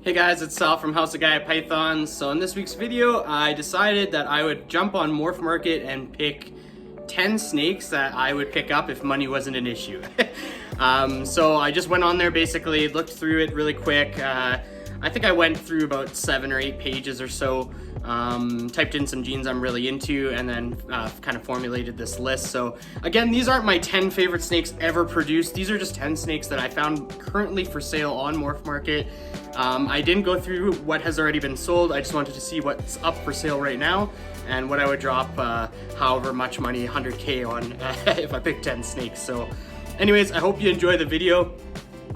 Hey guys, it's Sal from House of Gaia Pythons. So in this week's video, I decided that I would jump on Morph Market and pick 10 snakes that I would pick up if money wasn't an issue. So I just went on there, basically looked through it really quick. I think I went through about 7 or 8 pages or so, typed in some genes I'm really into, and then kind of formulated this list. So again, these aren't my 10 favorite snakes ever produced. These are just 10 snakes that I found currently for sale on Morph Market. I didn't go through what has already been sold. I just wanted to see what's up for sale right now and what I would drop however much money, 100K on if I picked 10 snakes. So anyways, I hope you enjoy the video.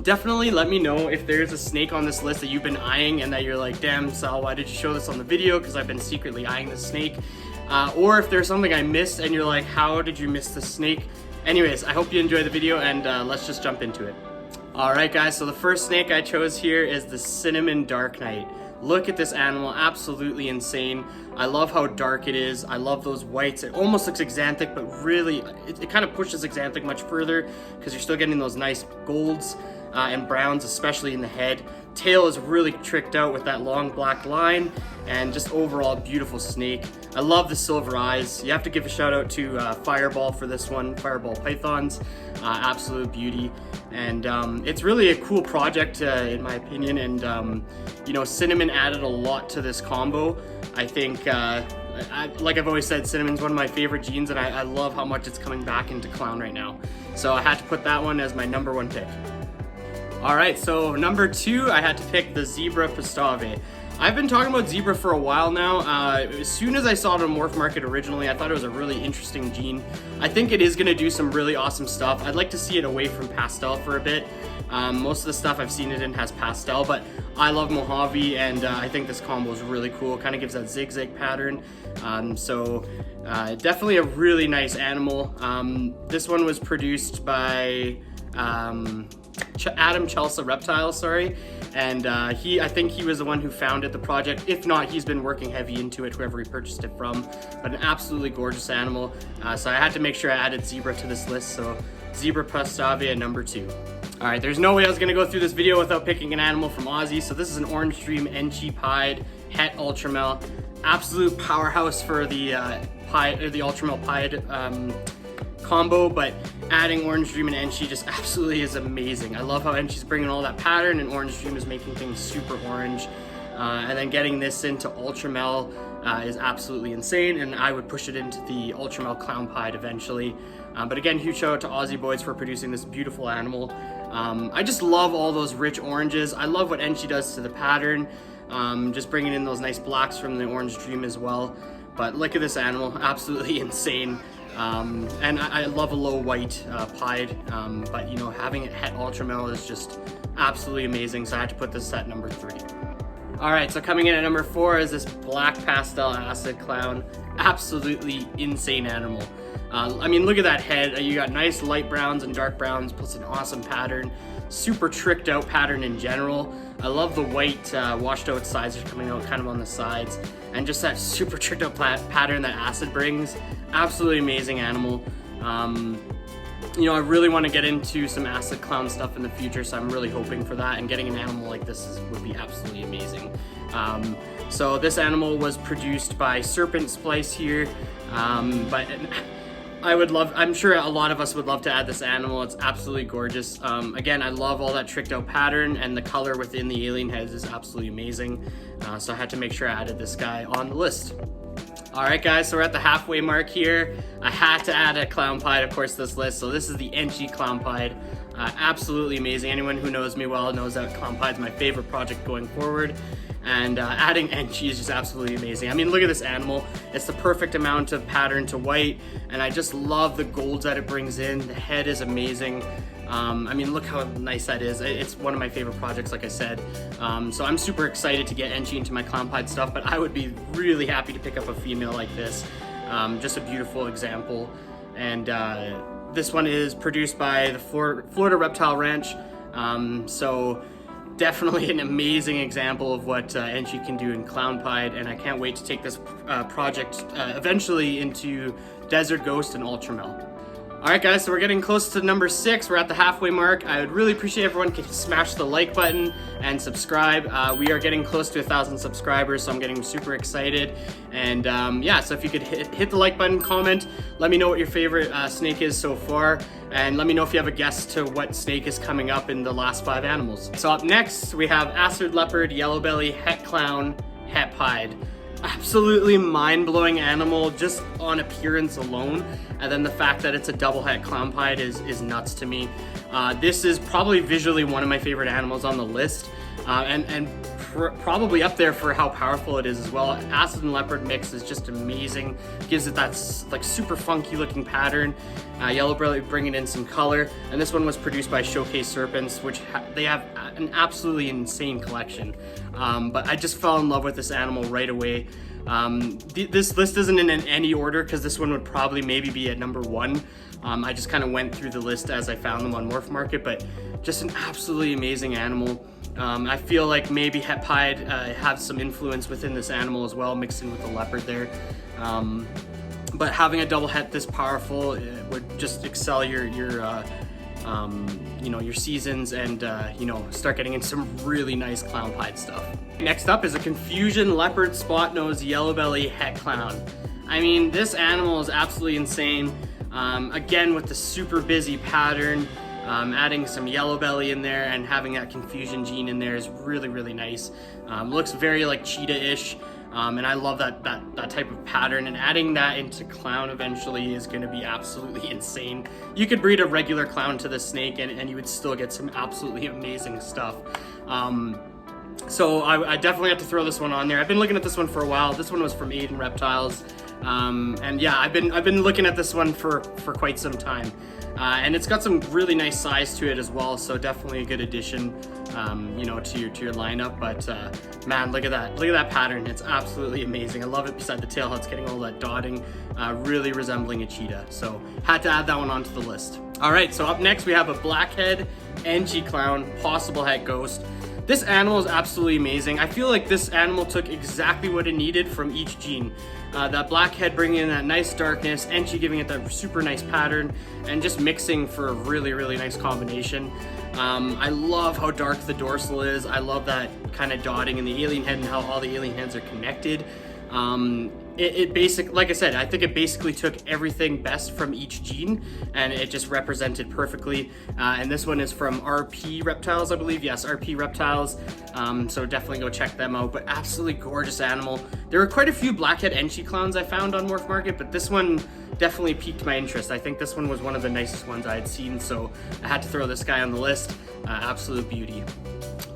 Definitely let me know if there's a snake on this list that you've been eyeing and that you're like, damn Sal, why did you show this on the video? Because I've been secretly eyeing this snake. Or if there's something I missed and you're like, how did you miss this snake? Anyways, I hope you enjoy the video and let's just jump into it. Alright guys, so the first snake I chose here is the Cinnamon Dark Knight. Look at this animal, absolutely insane. I love how dark it is. I love those whites. It almost looks xanthic, but really, it kind of pushes xanthic much further because you're still getting those nice golds and browns, especially in the head. Tail is really tricked out with that long black line, and just overall beautiful snake. I love the silver eyes. You have to give a shout out to Fireball for this one, Fireball Pythons. Absolute beauty. And it's really a cool project in my opinion, and you know, Cinnamon added a lot to this combo. I think like I've always said, Cinnamon's one of my favorite genes, and I love how much it's coming back into clown right now. So I had to put that one as my #1 pick. Alright, so number 2, I had to pick the Zebra Pistave. I've been talking about Zebra for a while now. As soon as I saw it on Morph Market originally, I thought it was a really interesting gene. I think it is going to do some really awesome stuff. I'd like to see it away from Pastel for a bit. Most of the stuff I've seen it in has Pastel, but I love Mojave, and I think this combo is really cool. Kind of gives that zigzag pattern. Definitely a really nice animal. This one was produced by Adam Chelsea Reptile, sorry, and I think he was the one who founded the project. If not, he's been working heavy into it, whoever he purchased it from. But an absolutely gorgeous animal, so I had to make sure I added Zebra to this list. So Zebra Pistave at number 2. All right, there's no way I was gonna go through this video without picking an animal from Aussie. So this is an Orange Dream Angie Pied Het Ultramel, absolute powerhouse for the Ultramel Pied combo, but adding Orange Dream and Angie just absolutely is amazing. I love how Angie's bringing all that pattern and Orange Dream is making things super orange. And then getting this into Ultramel is absolutely insane, and I would push it into the Ultramel Clown Pied eventually. But again, huge shout out to Aussie Boys for producing this beautiful animal. I just love all those rich oranges. I love what Angie does to the pattern, just bringing in those nice blacks from the Orange Dream as well. But look at this animal, absolutely insane. And I love a low white pied, but you know, having it Het Ultramel is just absolutely amazing, so I had to put this at number 3. Alright, so coming in at number 4 is this Black Pastel Acid Clown. Absolutely insane animal. I mean, look at that head. You got nice light browns and dark browns, plus an awesome pattern. Super tricked out pattern in general. I love the white washed out sides are coming out kind of on the sides, and just that super tricked out pattern that acid brings. Absolutely amazing animal. You know, I really want to get into some acid clown stuff in the future, so I'm really hoping for that, and getting an animal like this would be absolutely amazing. So this animal was produced by Serpent Splice here, but I'm sure a lot of us would love to add this animal. It's absolutely gorgeous. Again, I love all that tricked out pattern, and the color within the alien heads is absolutely amazing. So I had to make sure I added this guy on the list. Alright guys, so we're at the halfway mark here. I had to add a Clown Pied, of course, to this list. So this is the Angie Clown Pied. Absolutely amazing. Anyone who knows me well knows that Clown Pied is my favorite project going forward. And adding Angie is just absolutely amazing. I mean, look at this animal. It's the perfect amount of pattern to white, and I just love the golds that it brings in. The head is amazing. I mean, look how nice that is. It's one of my favorite projects, like I said. So I'm super excited to get Angie into my Clown Pied stuff, but I would be really happy to pick up a female like this. Just a beautiful example. And this one is produced by the Florida Reptile Ranch. So definitely an amazing example of what Angie can do in Clown Pied, and I can't wait to take this project eventually into Desert Ghost and Ultramel. All right, guys, so we're getting close to number 6. We're at the halfway mark. I would really appreciate everyone could smash the like button and subscribe. We are getting close to 1,000 subscribers, so I'm getting super excited. And yeah, so if you could hit the like button, comment, let me know what your favorite snake is so far, and let me know if you have a guess to what snake is coming up in the last 5 animals. So up next, we have Astrid Leopard, Yellow Belly, Het Clown, Het Pied. Absolutely mind-blowing animal just on appearance alone, and then the fact that it's a double het clown pied is nuts to me. This is probably visually one of my favorite animals on the list, and probably up there for how powerful it is as well. Acid and leopard mix is just amazing. Gives it that like super funky looking pattern. Yellow Belly bringing in some color, and this one was produced by Showcase Serpents, which they have an absolutely insane collection. But I just fell in love with this animal right away. This list isn't in any order because this one would probably maybe be at number 1. I just kind of went through the list as I found them on Morph Market, but just an absolutely amazing animal. I feel like maybe Het Pied has some influence within this animal as well, mixed in with the leopard there. But having a double het this powerful would just excel your seasons, and start getting in some really nice clown pied stuff. Next up is a Confusion Leopard Spot Nose Yellow Belly Het Clown. I mean, this animal is absolutely insane. Again, with the super busy pattern, adding some yellow belly in there and having that confusion gene in there is really, really nice. Looks very like cheetah-ish. And I love that type of pattern, and adding that into clown eventually is going to be absolutely insane. You could breed a regular clown to this snake and you would still get some absolutely amazing stuff. So I definitely have to throw this one on there. I've been looking at this one for a while. This one was from Aiden Reptiles. And yeah, I've been looking at this one for quite some time. And it's got some really nice size to it as well, so definitely a good addition, to your lineup. But man, look at that pattern. It's absolutely amazing. I love it beside the tail how it's getting all that dotting, really resembling a cheetah. So had to add that one onto the list. All right, so up next we have a Blackhead Angie Clown Possible Het Ghost. This animal is absolutely amazing. I feel like this animal took exactly what it needed from each gene. That Blackhead bringing in that nice darkness, Angie giving it that super nice pattern, and just mixing for a really, really nice combination. I love how dark the dorsal is. I love that kind of dotting in the alien head and how all the alien heads are connected. Like I said, I think it basically took everything best from each gene and it just represented perfectly. And this one is from RP Reptiles, I believe. Yes, RP Reptiles. So definitely go check them out. But absolutely gorgeous animal. There were quite a few Blackhead Angie clowns I found on Morph Market, but this one definitely piqued my interest. I think this one was one of the nicest ones I had seen, so I had to throw this guy on the list. Absolute beauty.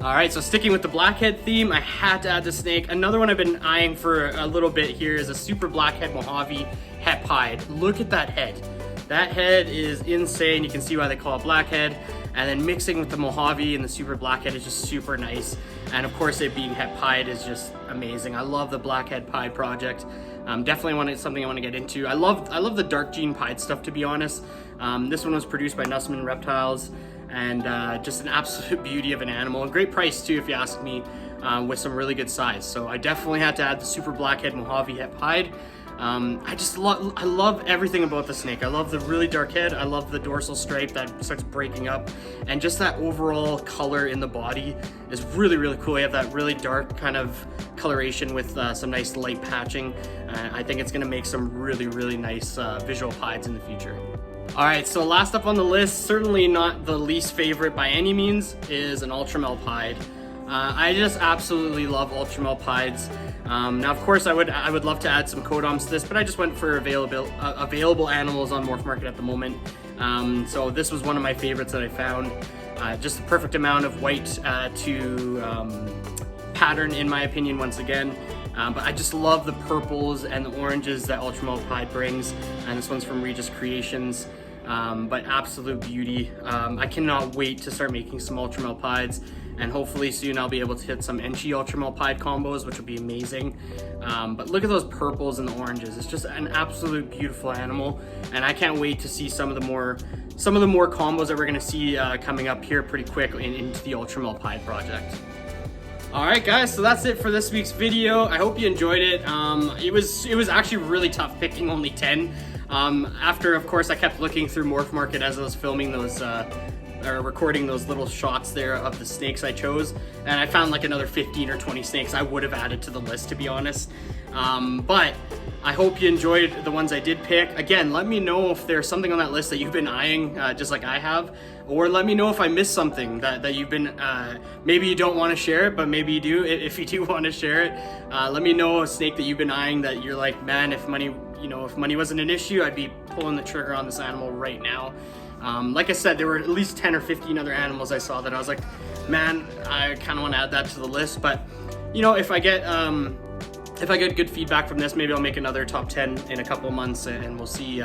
All right, so sticking with the Blackhead theme, I had to add the snake. Another one I've been eyeing for a little bit here is a Super Blackhead Mojave Het Pied. Look at that head. That head is insane. You can see why they call it Blackhead. And then mixing with the Mojave and the Super Blackhead is just super nice. And of course, it being Het Pied is just amazing. I love the Blackhead Pied project. Definitely something I want to get into. I love the dark gene pied stuff, to be honest. This one was produced by Nussman Reptiles. And just an absolute beauty of an animal. A great price too, if you ask me, with some really good size. So I definitely had to add the Super Blackhead Mojave Het Pied. I love everything about the snake. I love the really dark head. I love the dorsal stripe that starts breaking up, and just that overall color in the body is really, really cool. You have that really dark kind of coloration with some nice light patching. I think it's gonna make some really, really nice visual pieds in the future. All right, so last up on the list, certainly not the least favorite by any means, is an Ultramel Pied. I just absolutely love Ultramel Pieds. Now, of course, I would love to add some codoms to this, but I just went for available animals on Morph Market at the moment. So this was one of my favorites that I found. Just the perfect amount of white to pattern, in my opinion, once again. But I just love the purples and the oranges that Ultramel Pied brings. And this one's from Regis Creations. But absolute beauty. I cannot wait to start making some Ultramel Pieds, and hopefully soon I'll be able to hit some Angie Ultramel Pied combos, which would be amazing. But look at those purples and the oranges. It's just an absolute beautiful animal, and I can't wait to see some of the more combos that we're gonna see coming up here pretty quick into the Ultramel Pied project. Alright guys, so that's it for this week's video. I hope you enjoyed it. It was actually really tough picking only 10. After, of course, I kept looking through Morph Market as I was filming those, or recording those little shots there of the snakes I chose, and I found like another 15 or 20 snakes I would have added to the list, to be honest. But I hope you enjoyed the ones I did pick. Again, let me know if there's something on that list that you've been eyeing, just like I have, or let me know if I missed something that you've been, maybe you don't want to share it, but maybe you do. If you do want to share it, let me know a snake that you've been eyeing that you're like, man, if money wasn't an issue, I'd be pulling the trigger on this animal right now. Like I said, there were at least 10 or 15 other animals I saw that I was like, man, I kind of want to add that to the list. But if I get good feedback from this, maybe I'll make another top 10 in a couple of months, and we'll see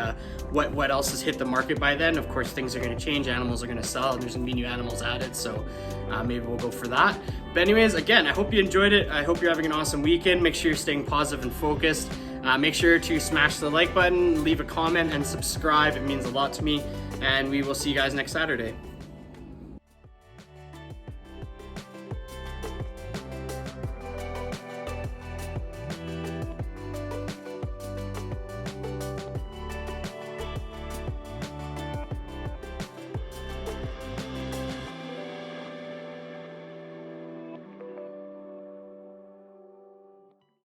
what else has hit the market by then. Of course, things are going to change, animals are going to sell, and there's going to be new animals added, so maybe we'll go for that. But anyways, again, I hope you enjoyed it. I hope you're having an awesome weekend. Make sure you're staying positive and focused. Make sure to smash the like button, leave a comment, and subscribe. It means a lot to me, and we will see you guys next Saturday.